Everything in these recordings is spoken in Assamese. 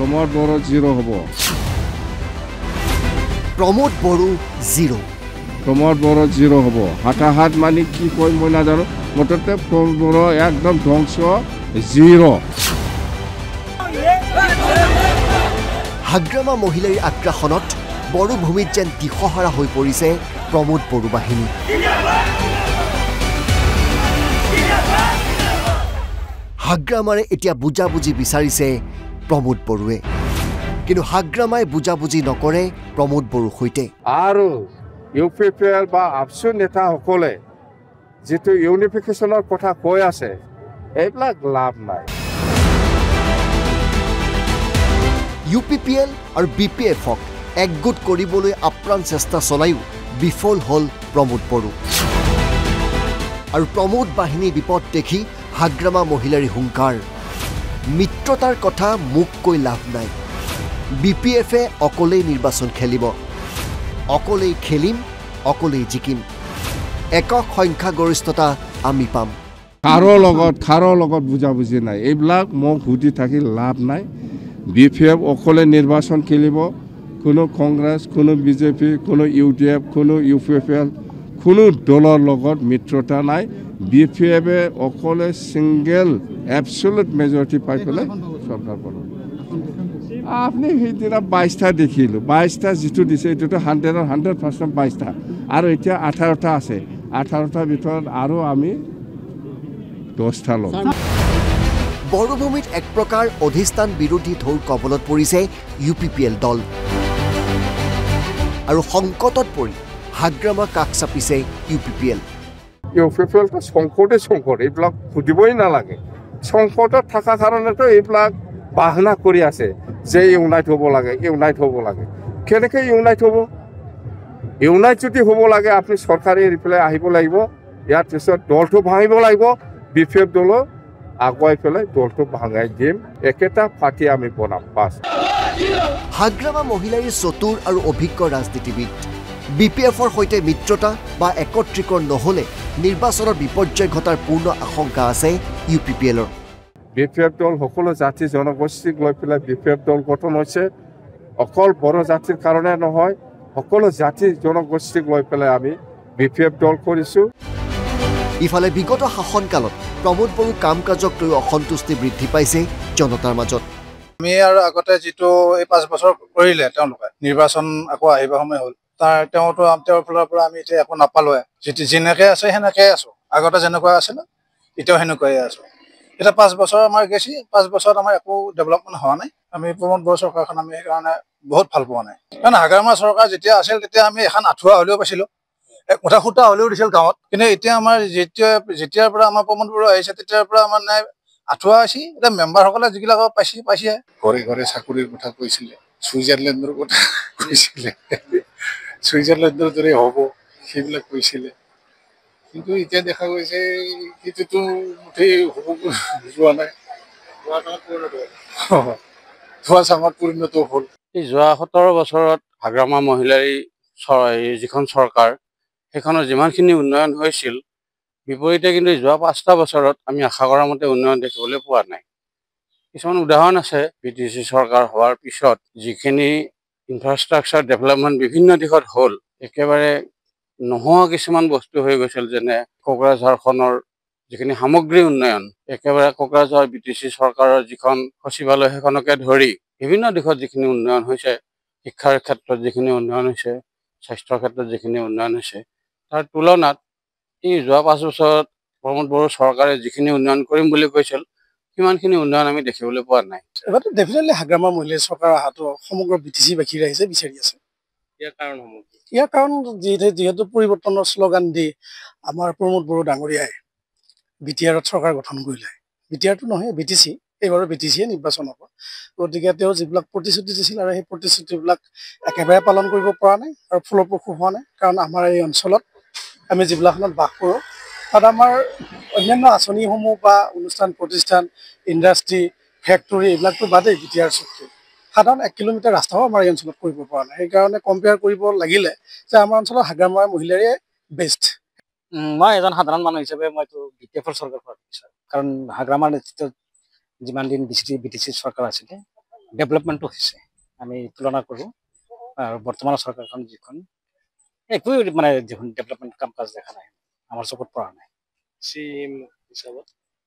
প্ৰমোদ বড়ো 0 হ'ব প্ৰমোদ বড়ো 0 প্ৰমোদ বড়ো 0 হ'ব হাতাহাত মানে কি কয় মই নাজানো মুঠতে প্ৰমোদ বড়ো একদম ধ্বংস 0 হাগ্ৰামা মহিলাৰ আগ্ৰাসনত বড়ো ভূমিত যেন দিশহাৰা হৈ পৰিছে প্ৰমোদ বড়ো বাহিনী হাগ্ৰামাৰে এতিয়া বুজাবুজি বিচাৰিছে প্ৰমোদ বড়োৱে কিন্তু হাগ্ৰামাই বুজাবুজি নকৰে প্ৰমোদ বড়োৰ সৈতে আৰু ইউপিপিএল বা আপসু নেতাসকলে যেটো ইউনিফিকেশনৰ কথা কৈ আছে এইবিলাক লাভ নাই ইউপিপিএল আৰু বিপিএফক একগোট কৰিবলৈ আপ্ৰাণ চেষ্টা চলায়ো বিফল হ'ল প্ৰমোদ বড়ো আৰু প্ৰমোদ বাহিনী বিপদ দেখি হাগ্ৰামা মহিলাৰ হুংকাৰ মিত্ৰতাৰ কথা মুখ কৈ লাভ নাই বিপিএফে অকলেই নিৰ্বাচন খেলিব অকলেই খেলিম অকলেই জিকিম একক সংখ্যাগৰিষ্ঠতা আমি পাম কাৰো লগত বুজাবুজি নাই এইবিলাক মোক সুধি থাকি লাভ নাই বিপিএফ অকলে নিৰ্বাচন খেলিব কোনো কংগ্ৰেছ কোনো বিজেপি কোনো ইউডিএফ কোনো ইউপিপিএল কোনো দলৰ লগত মিত্ৰতা নাই বিপিএফে অকলে সিঙ্গেল এবসলিউট মেজৰিটি পাই পেলাই চৰকাৰ বনাব আপনি সেইদিনা 22টা দেখিলোঁ 22টা যিটো দিছে এইটোতো 100% 22টা আৰু এতিয়া 18টা আছে 18টাৰ ভিতৰত আৰু আমি 10টা ল'ম বড়োভূমিত এক প্ৰকাৰ অধিষ্ঠান বিৰোধী ঢৌৰ কবলত পৰিছে ইউপিপিএল দল আৰু সংকটত পৰি হাগ্ৰামা কাষ চাপিছে ইউপিপিএল ইউপিপিএলটো সংকট এইবিলাক সুধিবই নালাগে সংকটত থকা কাৰণেতো এইবিলাক বাহনা কৰি আছে যে ইউনাইট হ'ব লাগে কেনেকৈ ইউনাইট হ'ব ইউনাইট যদি হ'ব লাগে আপুনি চৰকাৰে এৰি পেলাই আহিব লাগিব ইয়াৰ পিছত দলটো ভাঙিব লাগিব বিপিএফ দলৰ আগুৱাই পেলাই দলটো ভাঙাই দিম একেটা পাৰ্টি আমি বনাম পাছ হাগ্ৰামা মহিলাৰ চতুৰ আৰু অভিজ্ঞ ৰাজনীতিবিদ বিপিএফৰ সৈতে মিত্ৰতা বা একত্ৰীকৰণ নহ'লে নিৰ্বাচনৰ বিপৰ্যয় ঘটাৰ পূৰ্ণ আশংকা আছে ইউপিপিএলৰ বিপিএফ দল সকলো জাতি জনগোষ্ঠীক লৈ পেলাই বিপিএফ দল গঠন হৈছে অকল বড়ো জাতিৰ কাৰণে নহয় সকলো জাতি জনগোষ্ঠীক লৈ পেলাই আমি বিপিএফ দল কৰিছোঁ ইফালে বিগত শাসনকালত প্ৰমোদ বড়ো কাম কাজক লৈ অসন্তুষ্টি বৃদ্ধি পাইছে জনতাৰ মাজত আমি আৰু আগতে যিটো এই 5 বছৰ কৰিলে তেওঁলোকে নিৰ্বাচন আকৌ আহিব সময় হ'ল তেওঁৰ ফালৰ পৰা আমি এতিয়া একো নাপালোৱে যেনেকৈ আছে সেনেকৈ আছো আগতে যেনেকুৱা আছিল এতিয়াও সেনেকুৱাই আছো এটা 5 বছৰ আমাৰ গেছি 5 বছৰত আমাৰ একো ডেভেলপমেণ্ট হোৱা নাই আমি প্ৰমোদ বড়ো চৰকাৰখন আমি সেইকাৰণে বহুত ভাল পোৱা নাই কাৰণ হাগ্ৰামা চৰকাৰ যেতিয়া আছিল তেতিয়া আমি এখন আঁঠুৱা হ'লেও পাইছিলোঁ মুঠা খুটা হ'লেও দিছিল গাঁৱত কিন্তু এতিয়া আমাৰ যেতিয়াৰ পৰা আমাৰ প্ৰমোদ বড়ো আহিছে তেতিয়াৰ পৰা আমাৰ নাই আঁঠুৱা আছে এতিয়া মেম্বাৰসকলে যিবিলাক পাইছে ঘৰে ঘৰে চাকৰিৰ কথা কৈছিলে ছুইজাৰলেণ্ডৰ কথা কৈছিলে ছুইজাৰলেণ্ডৰ দৰে হ'ব সেইবিলাক কৈছিলে কিন্তু এতিয়া দেখা গৈছে সেইটোতো মুঠেই হ'ব যোৱা নাই ধোৱা চাঙত পৰিণত হ'ল এই যোৱা 17 বছৰত হাগ্ৰামা মহিলাৰ যিখন চৰকাৰ সেইখনৰ যিমানখিনি উন্নয়ন হৈছিল বিপৰীতে কিন্তু যোৱা 5টা বছৰত আমি আশা কৰাৰ মতে উন্নয়ন দেখিবলৈ পোৱা নাই কিছুমান উদাহৰণ আছে বিটিচি চৰকাৰ হোৱাৰ পিছত যিখিনি ইনফ্ৰাষ্ট্ৰাকচাৰ ডেভেলপমেণ্ট বিভিন্ন দিশত হ'ল একেবাৰে নোহোৱা কিছুমান বস্তু হৈ গৈছিল যেনে কোকৰাঝাৰখনৰ যিখিনি সামগ্ৰী উন্নয়ন একেবাৰে কোকৰাঝাৰ বিটিচি চৰকাৰৰ যিখন সচিবালয় সেইখনকে ধৰি বিভিন্ন দিশত যিখিনি উন্নয়ন হৈছে শিক্ষাৰ ক্ষেত্ৰত যিখিনি উন্নয়ন হৈছে স্বাস্থ্যৰ ক্ষেত্ৰত যিখিনি উন্নয়ন হৈছে তাৰ তুলনাত এই যোৱা 5 বছৰত প্ৰমোদ বড়ো চৰকাৰে যিখিনি উন্নয়ন কৰিম বুলি কৈছিল সিমানখিনি উন্নয়ন আমি দেখিবলৈ পোৱা নাই এবাৰতো ডেফিনেটলি হাগ্ৰামা মহিলা চৰকাৰ অহাটো সমগ্ৰ বিটিচি বাকী ৰাইজে বিচাৰি আছে ইয়াৰ কাৰণ যিহেতু পৰিৱৰ্তনৰ শ্লোগান দি আমাৰ প্ৰমোদ বড়ো ডাঙৰীয়াই বিটিআৰত চৰকাৰ গঠন কৰিলে বিটিআৰটো নহয় বিটিচি এইবাৰো বিটিচিয়ে নিৰ্বাচন হ'ব গতিকে তেওঁ যিবিলাক প্ৰতিশ্ৰুতি দিছিল আৰু সেই প্ৰতিশ্ৰুতিবিলাক একেবাৰে পালন কৰিব পৰা নাই আৰু ফলপ্ৰসূ হোৱা নাই কাৰণ আমাৰ এই অঞ্চলত আমি যিবিলাকখনত বাস কৰোঁ তাত আমাৰ অন্যান্য আঁচনিসমূহ বা অনুষ্ঠান প্ৰতিষ্ঠান ইণ্ডাষ্ট্ৰী ফেক্টৰী এইবিলাকতো বাদেই বিটিআৰ চুক্তি সাধাৰণ 1 কিলোমিটাৰ ৰাস্তাও আমাৰ এই অঞ্চলত কৰিব পৰা নাই সেইকাৰণে কম্পেয়াৰ কৰিব লাগিলে যে আমাৰ অঞ্চলত হাগ্ৰামা মহিলাৰে বেষ্ট মই এজন সাধাৰণ মানুহ হিচাপে মইতো বিটিএফৰ চৰকাৰ হোৱাৰ বিচাৰোঁ কাৰণ হাগ্ৰামাৰ নেতৃত্বত যিমান দিন বিটিচি চৰকাৰ আছিলে ডেভেলপমেণ্টটো হৈছে আমি তুলনা কৰোঁ আৰু বৰ্তমানৰ চৰকাৰখন যিখন একোৱেই মানে যিখন ডেভেলপমেণ্ট কাম কাজ দেখা নাই আমাৰ চকুত পৰা নাই হিচাপত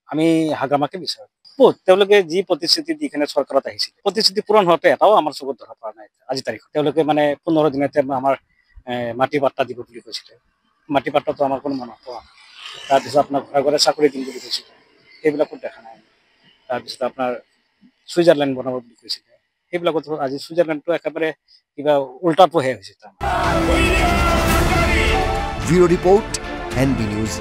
আমি হাগ্ৰামাকে বিচাৰোঁ তেওঁলোকে যি প্ৰতিশ্ৰুতি দি কিনে চৰকাৰত আহিছিল প্ৰতিশ্ৰুতি পূৰণ হোৱাটো এটাও আমাৰ চকুত ধৰা পৰা নাই আজি তাৰিখত তেওঁলোকে মানে 15 দিনতে আমাৰ মাটি পাট্টা দিব বুলি কৈছিলে মাটি পাট্টাটো আমাৰ কোনো মনত পোৱা তাৰপিছত আপোনাৰ ঘৰে ঘৰে চাকৰি দিম বুলি কৈছিলে সেইবিলাকো দেখা নাই তাৰপিছত আপোনাৰ ছুইজাৰলেণ্ড বনাব বুলি কৈছিলে সেইবিলাকত আজি ছুইজাৰলেণ্ডটো একেবাৰে কিবা উল্টাটোহে হৈছে bureau report NB news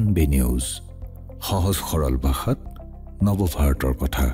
NB news সহজ সৰল ভাষাত নৱভাৰতৰ কথা